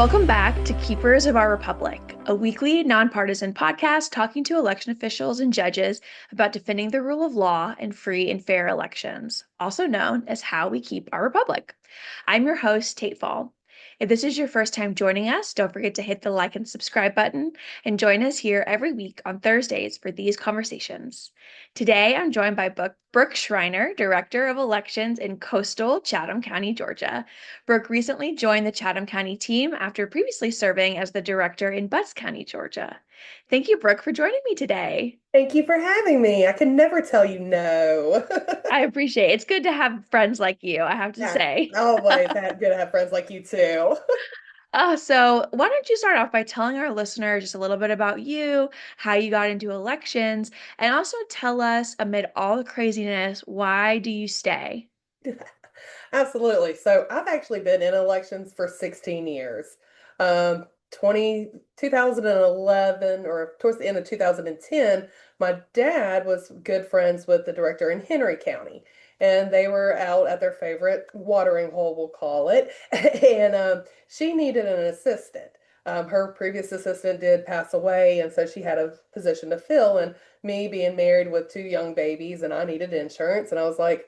Welcome back to Keepers of Our Republic, a weekly nonpartisan podcast talking to election officials and judges about defending the rule of law and free and fair elections, also known as how we keep our republic. I'm your host, Tate Fall. If this is your first time joining us, don't forget to hit the like and subscribe button and join us here every week on Thursdays for these conversations. Today, I'm joined by Brook Schreiner, Director of Elections in coastal Chatham County, Georgia. Brook recently joined the Chatham County team after previously serving as the director in Butts County, Georgia. Thank you, Brook, for joining me today. Thank you for having me. I can never tell you no. I appreciate it. It's good to have friends like you, I have to Yeah, say. always good to have friends like you too. So why don't you start off by telling our listeners just a little bit about you, how you got into elections, and also tell us, amid all the craziness, why do you stay? Absolutely. So I've actually been in elections for 16 years. Um, 2011 or towards the end of 2010, my dad was good friends with the director in Henry County. And they were out at their favorite watering hole, we'll call it. And she needed an assistant. Her previous assistant did pass away, and so she had a position to fill. And me being married with two young babies, and I needed insurance, and I was like,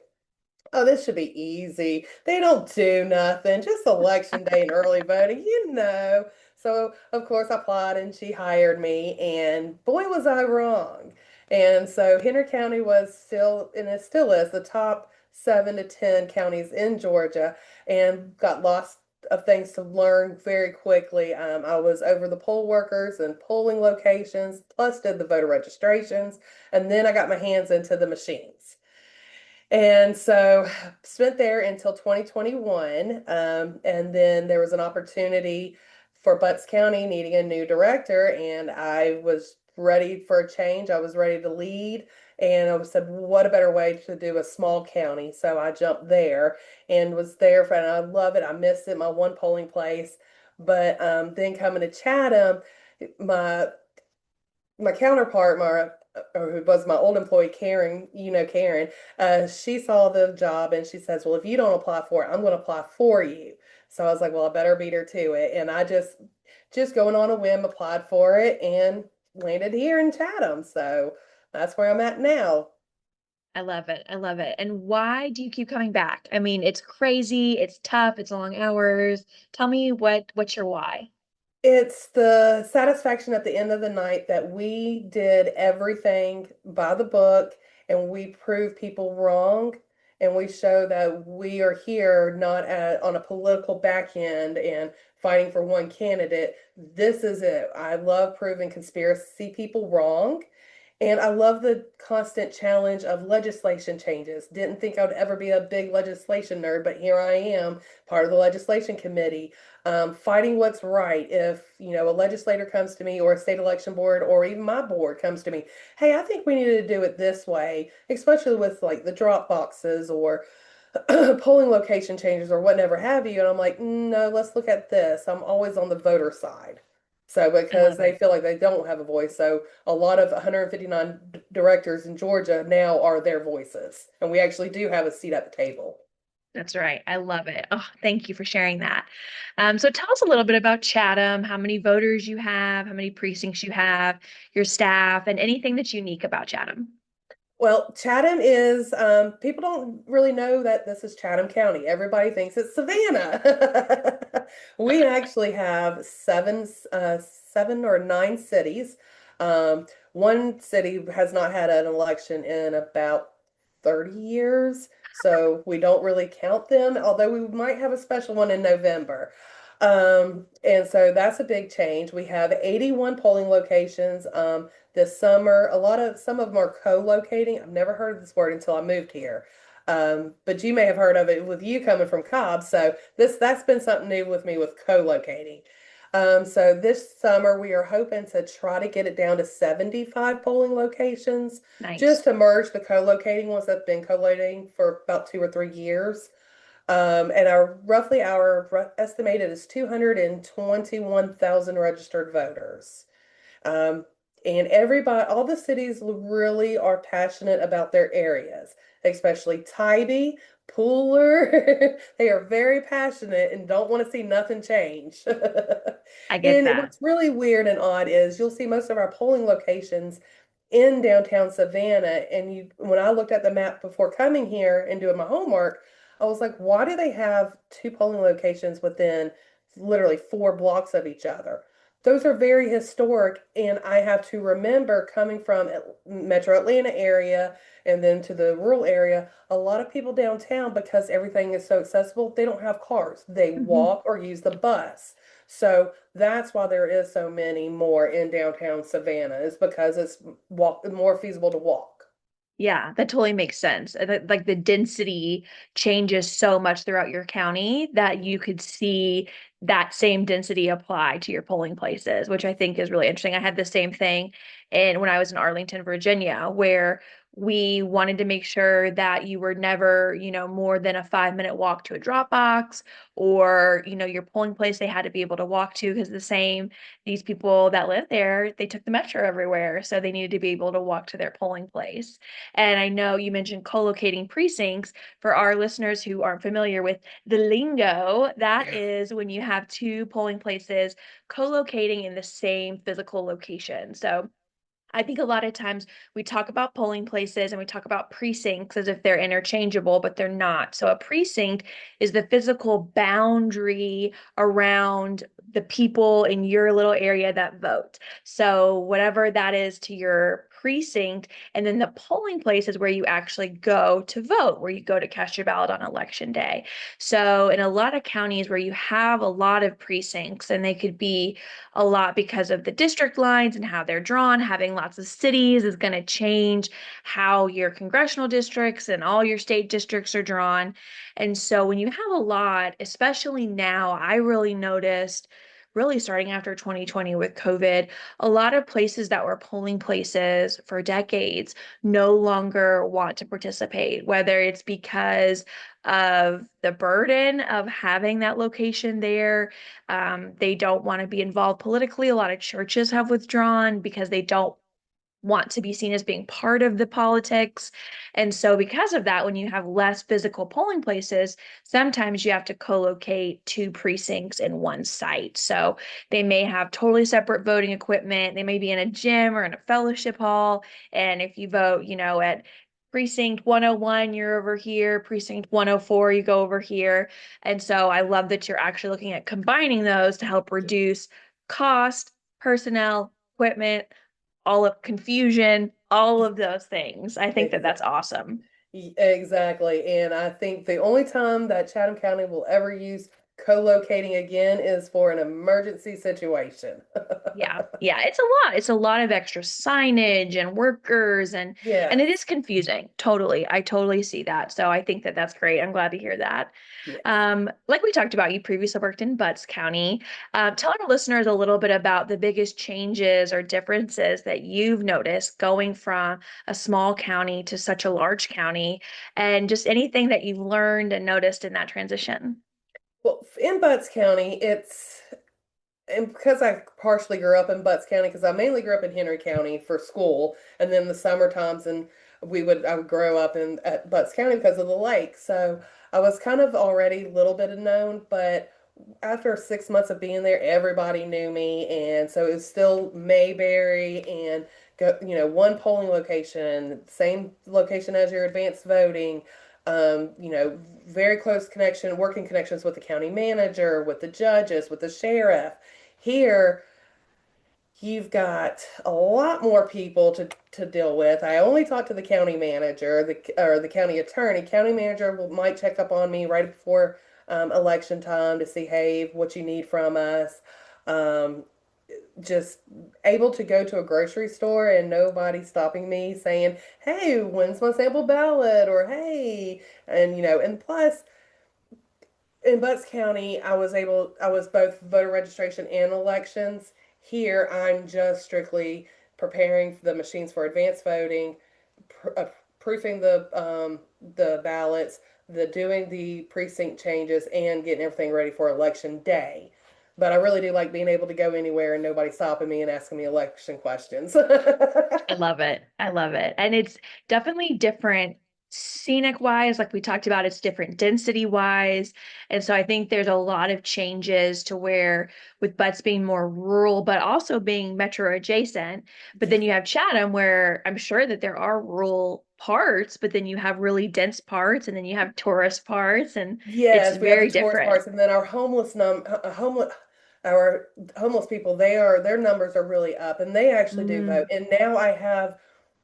oh, this should be easy. They don't do nothing, just election day and early voting. So, of course, I applied and she hired me, and boy, was I wrong. And so, Henry County was still, and it still is, the top 7 to 10 counties in Georgia, and got lots of things to learn very quickly. I was over the poll workers and polling locations, plus did the voter registrations, and then I got my hands into the machines. And so spent there until 2021. And then there was an opportunity for Butts County needing a new director, and I was ready for a change. I was ready to lead. And I said, what a better way to do a small county? So I jumped there and was there and I love it. I missed it, my one polling place. But then coming to Chatham, my my counterpart, or who was my old employee, Karen, Karen, she saw the job and she says, well, if you don't apply for it, I'm going to apply for you. So I was like, well, I better beat her to it. And I just going on a whim, applied for it and landed here in Chatham. So that's where I'm at now. I love it. I love it. And why do you keep coming back? I mean, it's crazy, it's tough, it's long hours. Tell me what's your why? It's the satisfaction at the end of the night that we did everything by the book and we prove people wrong, and we show that we are here not on a political back end and fighting for one candidate. This is it. I love proving conspiracy people wrong. And I love the constant challenge of legislation changes. Didn't think I would ever be a big legislation nerd, but here I am, part of the legislation committee, fighting what's right. If, a legislator comes to me or a state election board or even my board comes to me, hey, I think we need to do it this way, especially with like the drop boxes or polling location changes or whatever have you. And I'm like, no, let's look at this. I'm always on the voter side. So I because love they it. feel like they don't have a voice. So a lot of 159 directors in Georgia now are their voices. And we actually do have a seat at the table. That's right. I love it. Oh, thank you for sharing that. So tell us a little bit about Chatham, how many voters you have, how many precincts you have, your staff, and anything that's unique about Chatham. Well, Chatham is, people don't really know that this is Chatham County. Everybody thinks it's Savannah. We actually have seven or nine cities. One city has not had an election in about 30 years, so we don't really count them, although we might have a special one in November. And so that's a big change. We have 81 polling locations. This summer, some of them are co-locating. I've never heard of this word until I moved here. But you may have heard of it with you coming from Cobb. So that's been something new with me with co-locating. So this summer we are hoping to try to get it down to 75 polling locations, just Nice. to merge the co-locating ones that've been co-locating for about 2 or 3 years. And our estimated is 221,000 registered voters. Um, and all the cities really are passionate about their areas, especially Tybee. Pooler. They are very passionate and don't want to see nothing change. I get And that. what's really weird and odd is you'll see most of our polling locations in downtown Savannah. And when I looked at the map before coming here and doing my homework, I was like, why do they have two polling locations within literally 4 blocks of each other? Those are very historic, and I have to remember coming from Metro Atlanta area and then to the rural area, a lot of people downtown, because everything is so accessible, they don't have cars. They Mhm. walk or use the bus. So that's why there is so many more in downtown Savannah, is because it's more feasible to walk. Yeah, that totally makes sense. Like the density changes so much throughout your county that you could see that same density apply to your polling places, which I think is really interesting. I had the same thing when I was in Arlington, Virginia, where we wanted to make sure that you were never, more than a 5-minute walk to a drop box or, your polling place they had to be able to walk to because these people that live there, they took the metro everywhere. So they needed to be able to walk to their polling place. And I know you mentioned co-locating precincts. For our listeners who aren't familiar with the lingo, that is when you have two polling places co-locating in the same physical location. So I think a lot of times we talk about polling places and we talk about precincts as if they're interchangeable, but they're not. So a precinct is the physical boundary around the people in your little area that vote. So whatever that is to your precinct, and then the polling place is where you actually go to vote, where you go to cast your ballot on election day. So in a lot of counties where you have a lot of precincts, and they could be a lot because of the district lines and how they're drawn. Having lots of cities is going to change how your congressional districts and all your state districts are drawn. And so when you have a lot, especially now, I really noticed. Really starting after 2020 with COVID, a lot of places that were polling places for decades no longer want to participate, whether it's because of the burden of having that location there. They don't want to be involved politically. A lot of churches have withdrawn because they don't want to be seen as being part of the politics. And so, because of that, when you have less physical polling places, sometimes you have to co-locate two precincts in one site. So, they may have totally separate voting equipment. They may be in a gym or in a fellowship hall. And if you vote, at Precinct 101, you're over here. Precinct 104, you go over here. And so I love that you're actually looking at combining those to help reduce cost, personnel, equipment, all of confusion, all of those things. I think that Exactly. that's awesome. Exactly. And I think the only time that Chatham County will ever use co-locating again is for an emergency situation. Yeah. Yeah, it's a lot. It's a lot of extra signage and workers and it Yes. is confusing. Totally. I totally see that. So I think that that's great. I'm glad to hear that. Yes. Like we talked about, you previously worked in Butts County. Tell our listeners a little bit about the biggest changes or differences that you've noticed going from a small county to such a large county, and just anything that you've learned and noticed in that transition. Well, in Butts County, and because I partially grew up in Butts County, because I mainly grew up in Henry County for school, and then the summer times, and I would grow up in at Butts County because of the lake. So I was kind of already a little bit known, but after 6 months of being there, everybody knew me, and so it was still Mayberry and one polling location, same location as your advanced voting. Very close connection, working connections with the county manager, with the judges, with the sheriff. Here, you've got a lot more people to deal with. I only talk to the county manager, or the county attorney. County manager might check up on me right before election time to see, hey, what you need from us. Um, just able to go to a grocery store and nobody stopping me saying, hey, when's my sample ballot? Or hey, and plus in Butts County, I was both voter registration and elections. Here, I'm just strictly preparing the machines for advanced voting, proofing the ballots, the doing the precinct changes, and getting everything ready for election day. But I really do like being able to go anywhere and nobody stopping me and asking me election questions. I love it. I love it. And it's definitely different scenic wise, like we talked about, it's different density wise. And so I think there's a lot of changes to where with Butts being more rural, but also being metro adjacent. But Yeah. then you have Chatham where I'm sure that there are rural parts, but then you have really dense parts and then you have tourist parts and it's Yes, we have the very tourist different. parts, and then our homeless people, their numbers are really up, and they actually do vote. Mm, And now I have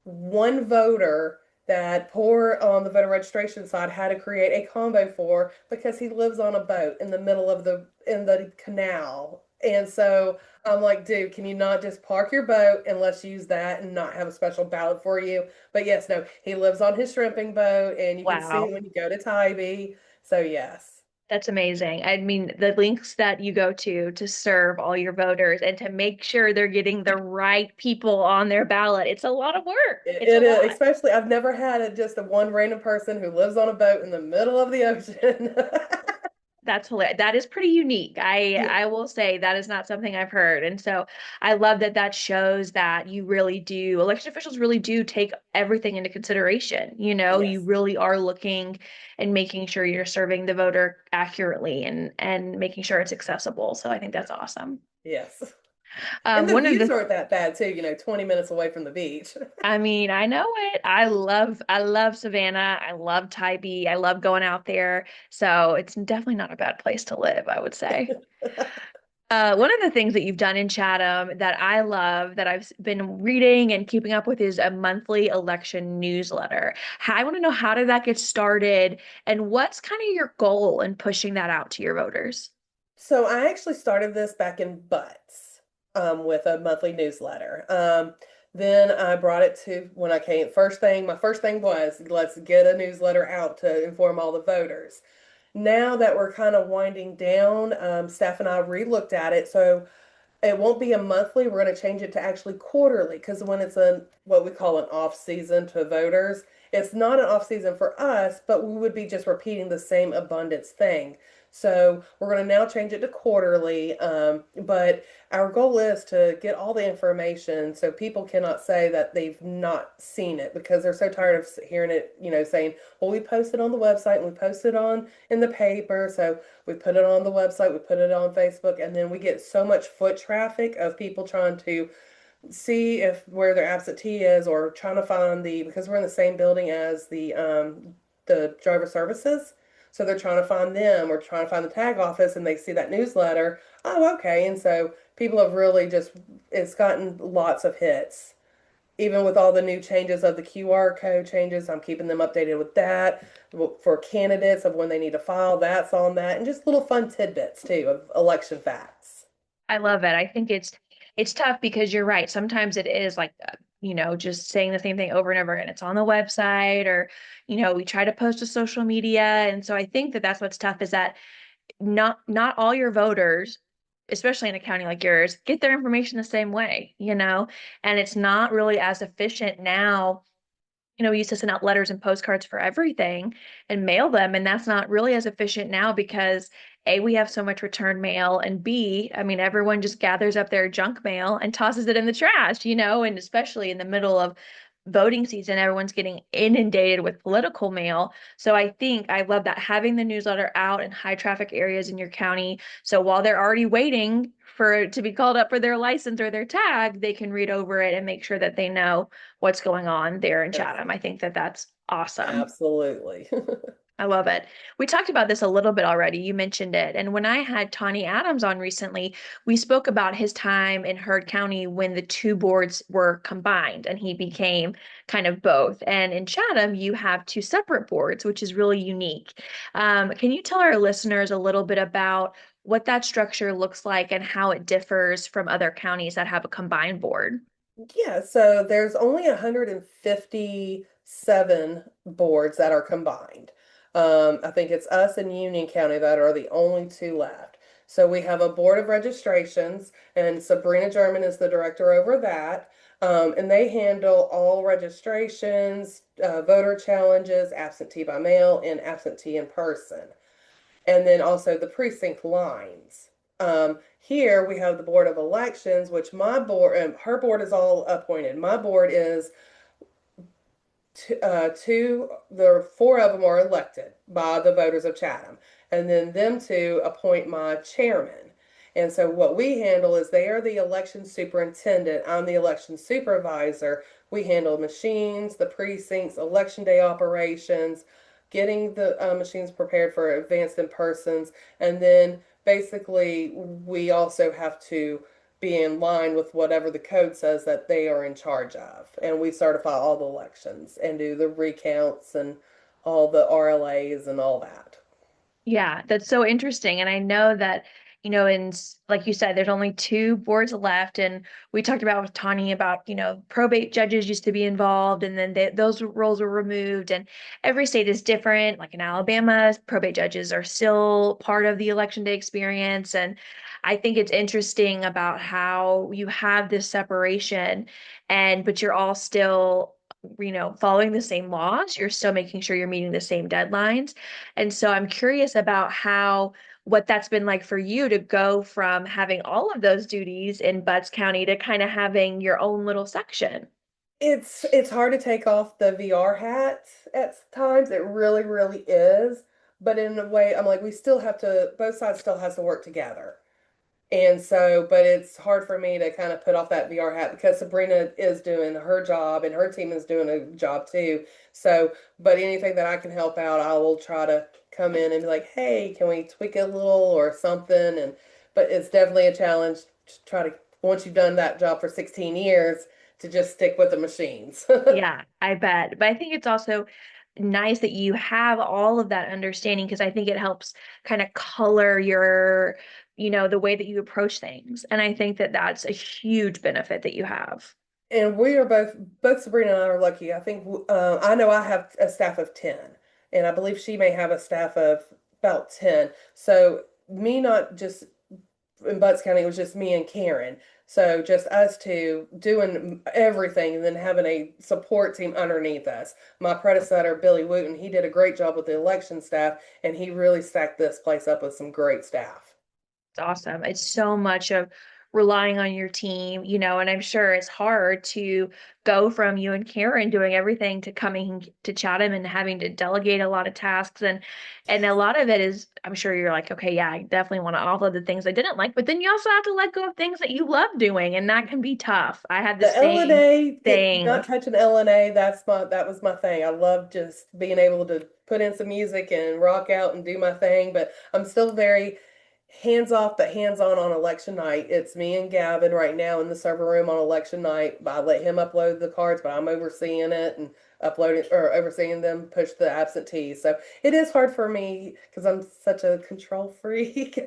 one voter that poor on the voter registration side had to create a combo for because he lives on a boat in the middle of the canal. And so I'm like, dude, can you not just park your boat and let's use that and not have a special ballot for you? But yes, no, he lives on his shrimping boat, and you can see it wow. when you go to Tybee. So yes. That's amazing. I mean, the links that you go to serve all your voters and to make sure they're getting the right people on their ballot, it's a lot of work. It's a It is, lot. especially I've never had it just a one random person who lives on a boat in the middle of the ocean. That's hilarious. That is pretty unique. I Yeah. I will say that is not something I've heard. And so I love that that shows that you really do, election officials really do take everything into consideration. You know, you Yes. really are looking and making sure you're serving the voter accurately and making sure it's accessible. So I think that's awesome. Yes. And the One of views the aren't that bad too, 20 minutes away from the beach. I mean, I know it. I love Savannah. I love Tybee. I love going out there. So it's definitely not a bad place to live, I would say. One of the things that you've done in Chatham that I love that I've been reading and keeping up with is a monthly election newsletter. I want to know how did that get started and what's kind of your goal in pushing that out to your voters? So I actually started this back in Butts, with a monthly newsletter. Then I brought it to when I came. My first thing was let's get a newsletter out to inform all the voters. Now that we're kind of winding down, Steph and I re-looked at it. So it won't be a monthly. We're going to change it to actually quarterly because when it's a what we call an off season to voters, it's not an off season for us, but we would be just repeating the same abundance thing. So we're going to now change it to quarterly. But our goal is to get all the information so people cannot say that they've not seen it because they're so tired of hearing it, saying, well, we posted on the website and we posted on in the paper. So we put it on the website, we put it on Facebook, and then we get so much foot traffic of people trying to see if where their absentee is or trying to find because we're in the same building as the driver services. So they're trying to find them or trying to find the tag office and they see that newsletter. Oh, okay. And so people have really it's gotten lots of hits. Even with all the new changes of the QR code changes, I'm keeping them updated with that. For candidates of when they need to file, that's on that. And just little fun tidbits too of election facts. I love it. I think it's tough because you're right. Sometimes it is like just saying the same thing over and over again. It's on the website or we try to post to social media. And so I think that that's what's tough is that not all your voters, especially in a county like yours, get their information the same way. And it's not really as efficient now. We used to send out letters and postcards for everything and mail them. And that's not really as efficient now because A, we have so much return mail, and B, I mean, everyone just gathers up their junk mail and tosses it in the trash, and especially in the middle of voting season, everyone's getting inundated with political mail. So I think I love that having the newsletter out in high traffic areas in your county. So while they're already waiting for it to be called up for their license or their tag, they can read over it and make sure that they know what's going on there in Yes, Chatham. I think that that's awesome. absolutely. I love it. We talked about this a little bit already. You mentioned it. And when I had Tawny Adams on recently, we spoke about his time in Heard County when the two boards were combined and he became kind of both. And in Chatham, you have two separate boards, which is really unique. Can you tell our listeners a little bit about what that structure looks like and how it differs from other counties that have a combined board? Yeah, so there's only 157 boards that are combined. I think it's us and Union County that are the only two left. So we have a board of registrations, and Sabrina German is the director over that. And they handle all registrations, voter challenges, absentee by mail, and absentee in person, and then also the precinct lines. Here we have the Board of Elections, which my board, her board is all appointed. My board is there are four of them are elected by the voters of Chatham, and then them two appoint my chairman. And so what we handle is they are the election superintendent. I'm the election supervisor. We handle machines, the precincts, election day operations, getting the machines prepared for advanced in persons, and then basically we also have to be in line with whatever the code says that they are in charge of. And we certify all the elections and do the recounts and all the RLAs and all that. Yeah, that's so interesting. And I know that, like you said, there's only two boards left. And we talked about with Tani about, probate judges used to be involved and then those roles were removed. And every state is different. Like in Alabama, probate judges are still part of the election day experience. And I think it's interesting about how you have this separation but you're all still, following the same laws. You're still making sure you're meeting the same deadlines. And so I'm curious about what that's been like for you to go from having all of those duties in Butts County to kind of having your own little section. It's hard to take off the VR hat at times. It really, really is. But in a way, I'm like, we still have to, both sides still has to work together. And so, but it's hard for me to kind of put off that VR hat because Sabrina is doing her job and her team is doing a job too. So, but anything that I can help out, I will try to come in and be like, hey, can we tweak it a little or something? And, but it's definitely a challenge to try to, once you've done that job for 16 years, to just stick with the machines. Yeah, I bet. But I think it's also nice that you have all of that understanding because I think it helps kind of color the way that you approach things. And I think that that's a huge benefit that you have. And we are both Sabrina and I are lucky. I think I know I have a staff of 10, and I believe she may have a staff of about 10. So me not just in Butts County, it was just me and Karen. So just us two doing everything and then having a support team underneath us. My predecessor, Billy Wooten, he did a great job with the election staff, and he really stacked this place up with some great staff. It's awesome. It's so much of relying on your team, and I'm sure it's hard to go from you and Karen doing everything to coming to Chatham and having to delegate a lot of tasks and a lot of it is I'm sure you're like, okay, yeah, I definitely want to offload the things I didn't like, but then you also have to let go of things that you love doing, and that can be tough. I had the The same LNA, not thing. touching LNA, that was my thing. I love just being able to put in some music and rock out and do my thing, but I'm still very hands off but hands on election night. It's me and Gavin right now in the server room on election night. I let him upload the cards, but I'm overseeing it and uploading or overseeing them push the absentees. So it is hard for me because I'm such a control freak.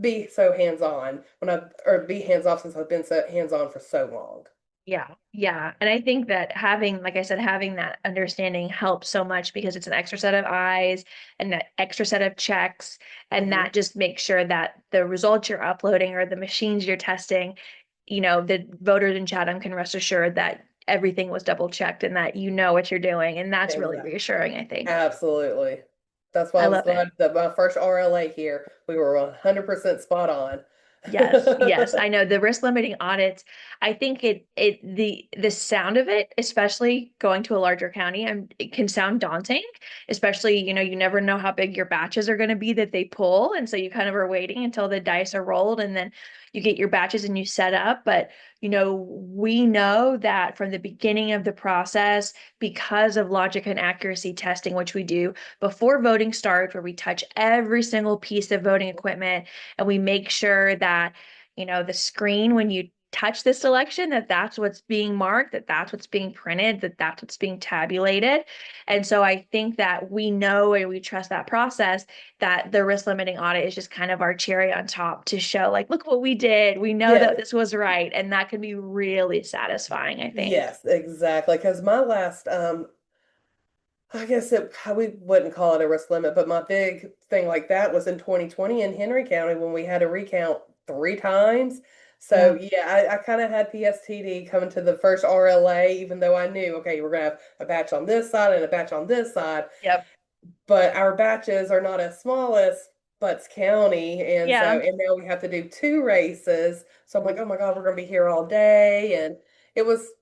Be so hands on when I or be hands off since I've been so hands on for so long. Yeah, yeah. And I think that having, like I said, having that understanding helps so much because it's an extra set of eyes and that extra set of checks. And Hmm. that just makes sure that the results you're uploading or the machines you're testing, the voters in Chatham can rest assured that everything was double checked and that you know what you're doing. And that's really Exactly. reassuring, I think. Absolutely. That's why I I was love it. glad that my first RLA here, we were 100% spot on. Yes, yes. I know the risk limiting audits, I think the sound of it, especially going to a larger county, it can sound daunting, especially, you never know how big your batches are going to be that they pull. And so you kind of are waiting until the dice are rolled and then you get your batches and you set up. But, we know that from the beginning of the process, because of logic and accuracy testing, which we do before voting starts, where we touch every single piece of voting equipment and we make sure that the screen when you touch the selection that's what's being marked, that's what's being printed, that's what's being tabulated. And so I think that we know and we trust that process, that the risk limiting audit is just kind of our cherry on top to show like, look what we did, we know that Yes, this was right, and that can be really satisfying, I think. yes, exactly. Because my last, I guess we wouldn't call it a risk limit, but my big thing like that was in 2020 in Henry County when we had to recount three times. So Yeah. yeah, I kind of had PSTD coming to the first RLA, even though I knew, okay, we're gonna have a batch on this side and a batch on this side. Yep. But our batches are not as small as Butts County, and so Yeah. and now we have to do two races. So I'm like, oh my God, we're gonna be here all day, and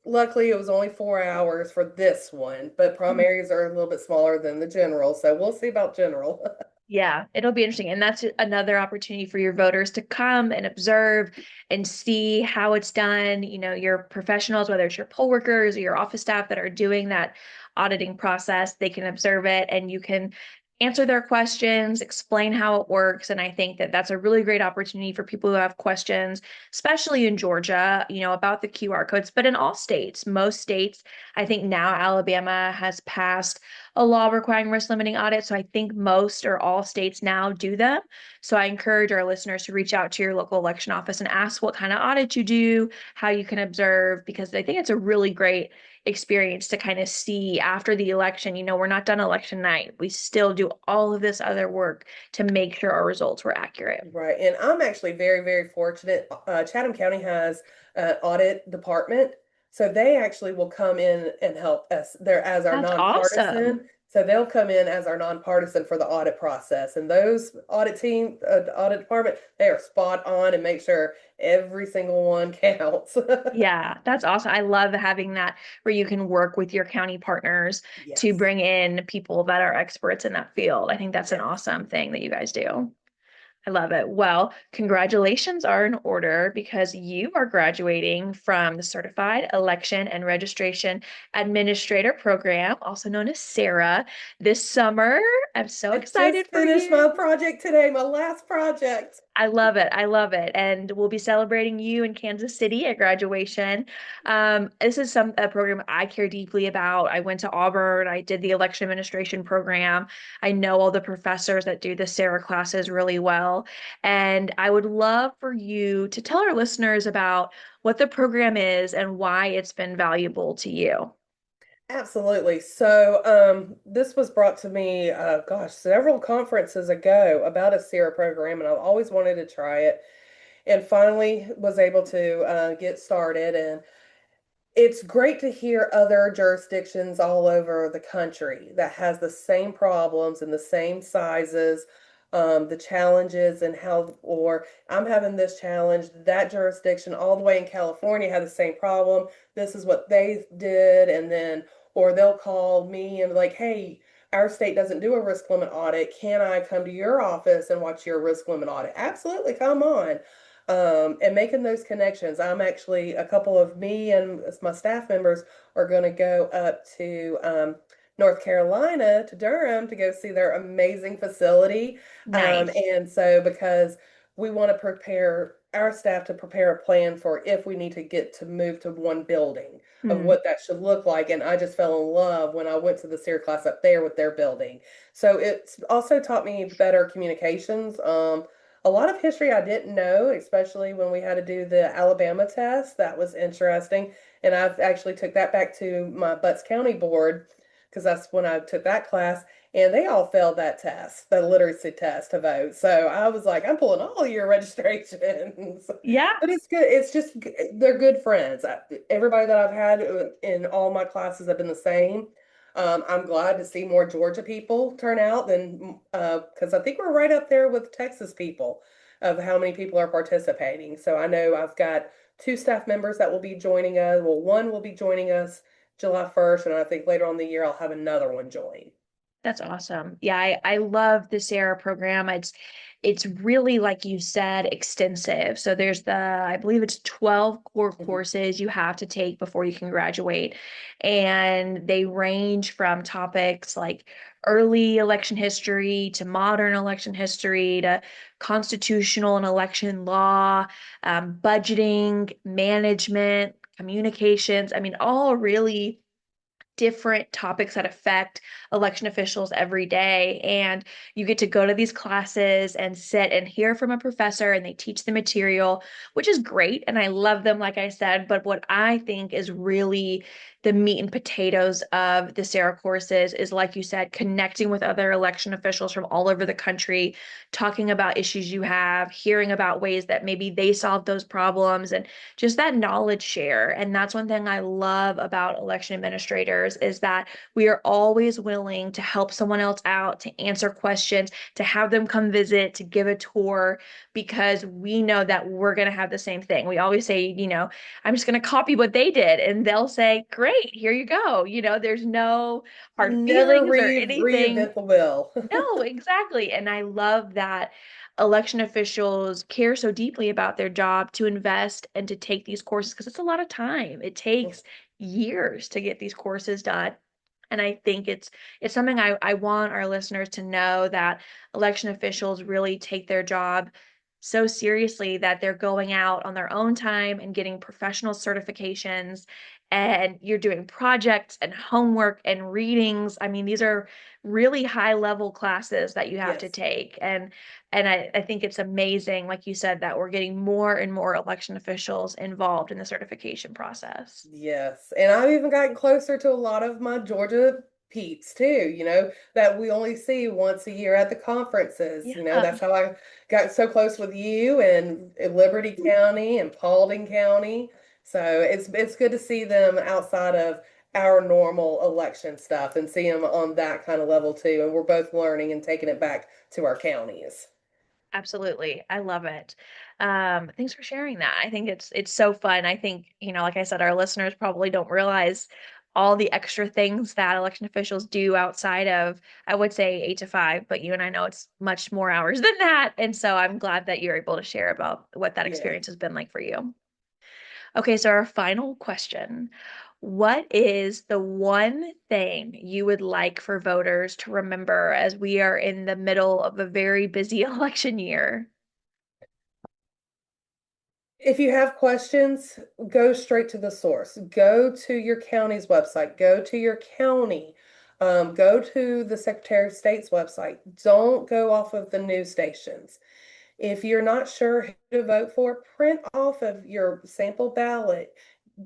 luckily it was only 4 hours for this one, but primaries are a little bit smaller than the general, so we'll see about general. Yeah, it'll be interesting. And that's another opportunity for your voters to come and observe and see how it's done. You know, your professionals, whether it's your poll workers or your office staff that are doing that auditing process, they can observe it and you can answer their questions, explain how it works. And I think that that's a really great opportunity for people who have questions, especially in Georgia, you know, about the QR codes, but in all states, most states, I think now Alabama has passed a law requiring risk limiting audits. So I think most or all states now do them. So I encourage our listeners to reach out to your local election office and ask what kind of audit you do, how you can observe, because I think it's a really great experience to kind of see after the election. You know, we're not done election night. We still do all of this other work to make sure our results were accurate. Right. And I'm actually very, very fortunate. Chatham County has an audit department. So they actually will come in and help us there as our That's awesome. nonpartisan. So they'll come in as our nonpartisan for the audit process. And those audit department, they are spot on and make sure every single one counts. Yeah, that's awesome. I love having that where you can work with your county partners to Yes. bring in people that are experts in that field. I think that's an Yes. awesome thing that you guys do. I love it. Well, congratulations are in order because you are graduating from the Certified Election and Registration Administrator program, also known as Sarah, this summer. I'm so I just excited for finished my you. project today, my last project. I love it. I love it. And we'll be celebrating you in Kansas City at graduation. This is a program I care deeply about. I went to Auburn. I did the election administration program. I know all the professors that do the Sarah classes really well. And I would love for you to tell our listeners about what the program is and why it's been valuable to you. Absolutely. So, this was brought to me, gosh, several conferences ago about a SERA program, and I've always wanted to try it, and finally was able to get started. And it's great to hear other jurisdictions all over the country that has the same problems and the same sizes, the challenges and how, or I'm having this challenge, that jurisdiction all the way in California had the same problem. This is what they did. And then, or they'll call me and be like, hey, our state doesn't do a risk limit audit. Can I come to your office and watch your risk limit audit? Absolutely, come on. And making those connections. I'm actually, a couple of me and my staff members are going to go up to North Carolina to Durham to go see their amazing facility. Nice. And so, because we want to prepare our staff to prepare a plan for if we need to get to move to one building of Hmm. what that should look like. And I just fell in love when I went to the SEER class up there with their building. So it's also taught me better communications. A lot of history I didn't know, especially when we had to do the Alabama test. That was interesting. And I've actually took that back to my Butts County board because that's when I took that class. And they all failed that test, the literacy test to vote. So I was like, I'm pulling all your registrations. Yeah. But it's good. It's just, they're good friends. Everybody that I've had in all my classes have been the same. I'm glad to see more Georgia people turn out than because I think we're right up there with Texas people of how many people are participating. So I know I've got two staff members that will be joining us. Well, one will be joining us July 1st, and I think later on in the year I'll have another one join. That's awesome. Yeah, I love the Sarah program. It's really, like you said, extensive. So there's I believe it's 12 core Mhm. courses you have to take before you can graduate. And they range from topics like early election history to modern election history to constitutional and election law, budgeting, management, communications. I mean, all really different topics that affect election officials every day. And you get to go to these classes and sit and hear from a professor, and they teach the material, which is great. And I love them, like I said. But what I think is really the meat and potatoes of the Sarah courses is, like you said, connecting with other election officials from all over the country, talking about issues you have, hearing about ways that maybe they solve those problems, and just that knowledge share. And that's one thing I love about election administrators voters is that we are always willing to help someone else out, to answer questions, to have them come visit, to give a tour, because we know that we're going to have the same thing. We always say, I'm just going to copy what they did. And they'll say, great, here you go. There's no hard Never feelings or anything. reinvent the wheel. No, exactly. And I love that election officials care so deeply about their job to invest and to take these courses because it's a lot of time. It takes years to get these courses done. And I think it's something I want our listeners to know, that election officials really take their job so seriously that they're going out on their own time and getting professional certifications, and you're doing projects and homework and readings. I mean, these are really high level classes that you have to Yes. take. And I think it's amazing, like you said, that we're getting more and more election officials involved in the certification process. Yes. And I've even gotten closer to a lot of my Georgia peeps too, that we only see once a year at the conferences. Yeah, That's how I got so close with you and in Liberty County and Paulding County. So it's good to see them outside of our normal election stuff and see them on that kind of level too. And we're both learning and taking it back to our counties. absolutely. I love it. Thanks for sharing that. I think it's so fun. I think, like I said, our listeners probably don't realize all the extra things that election officials do outside of, I would say 8 to 5, but you and I know it's much more hours than that. And so I'm glad that you're able to share about what that Yeah. experience has been like for you. Okay, so our final question. What is the one thing you would like for voters to remember as we are in the middle of a very busy election year? If you have questions, go straight to the source. Go to your county's website. Go to your county. Go to the Secretary of State's website. Don't go off of the news stations. If you're not sure who to vote for, print off of your sample ballot.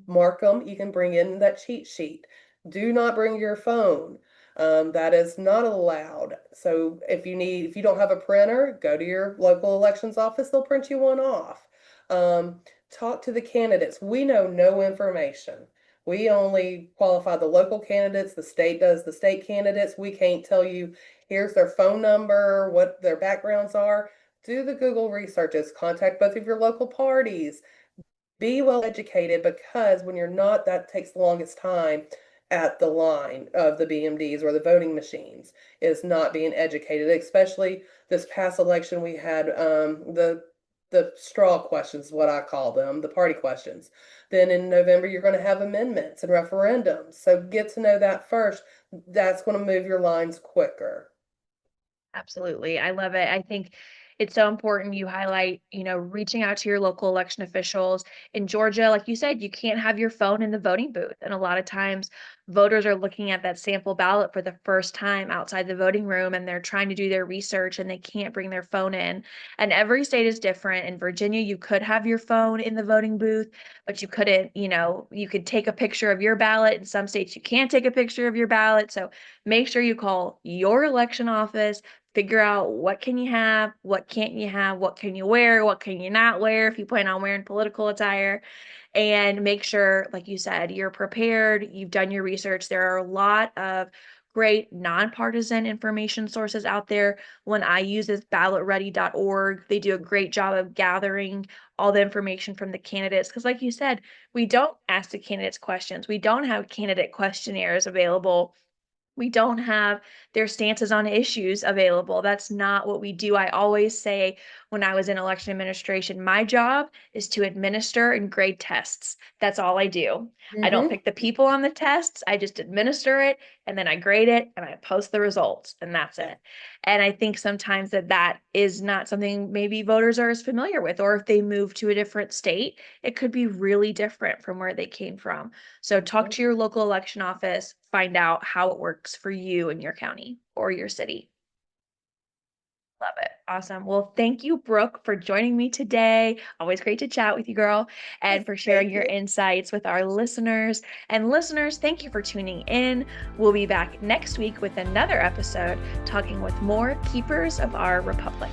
Mark them. You can bring in that cheat sheet. Do not bring your phone. That is not allowed. So if you don't have a printer, go to your local elections office. They'll print you one off. Um, Talk to the candidates. We know no information. We only qualify the local candidates. The state does the state candidates. We can't tell you here's their phone number, what their backgrounds are. Do the Google researches. Contact both of your local parties. Be well educated, because when you're not, that takes the longest time at the line of the BMDs or the voting machines, is not being educated. Especially this past election, we had the straw questions, what I call them, the party questions. Then in November, you're going to have amendments and referendums. So get to know that first. That's going to move your lines quicker. Absolutely. I love it. I think it's so important you highlight, reaching out to your local election officials. In Georgia, like you said, you can't have your phone in the voting booth. And a lot of times voters are looking at that sample ballot for the first time outside the voting room, and they're trying to do their research and they can't bring their phone in. And every state is different. In Virginia, you could have your phone in the voting booth, but you couldn't, you could take a picture of your ballot. In some states, you can't take a picture of your ballot. So make sure you call your election office, figure out what can you have, what can't you have, what can you wear, what can you not wear if you plan on wearing political attire, and make sure, like you said, you're prepared, you've done your research. There are a lot of great nonpartisan information sources out there. One I use is ballotready.org. They do a great job of gathering all the information from the candidates because, like you said, we don't ask the candidates questions. We don't have candidate questionnaires available. We don't have their stances on issues available. That's not what we do. I always say when I was in election administration, my job is to administer and grade tests. That's all I do. I don't Mm-hmm. pick the people on the tests. I just administer it and then I grade it and I post the results and that's it. And I think sometimes that is not something maybe voters are as familiar with, or if they move to a different state, it could be really different from where they came from. So talk to your local election office, find out how it works for you in your county or your city. Love it. Awesome. Well, thank you, Brooke, for joining me today. Always great to chat with you, girl, and Yes, for sharing thank your you. insights with our listeners. And listeners, thank you for tuning in. We'll be back next week with another episode talking with more keepers of our republic.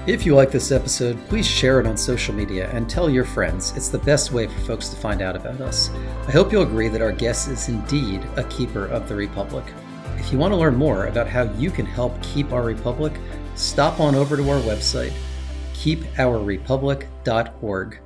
If you like this episode, please share it on social media and tell your friends. It's the best way for folks to find out about us. I hope you'll agree that our guest is indeed a keeper of the Republic. If you want to learn more about how you can help keep our Republic, stop on over to our website, keepourrepublic.org.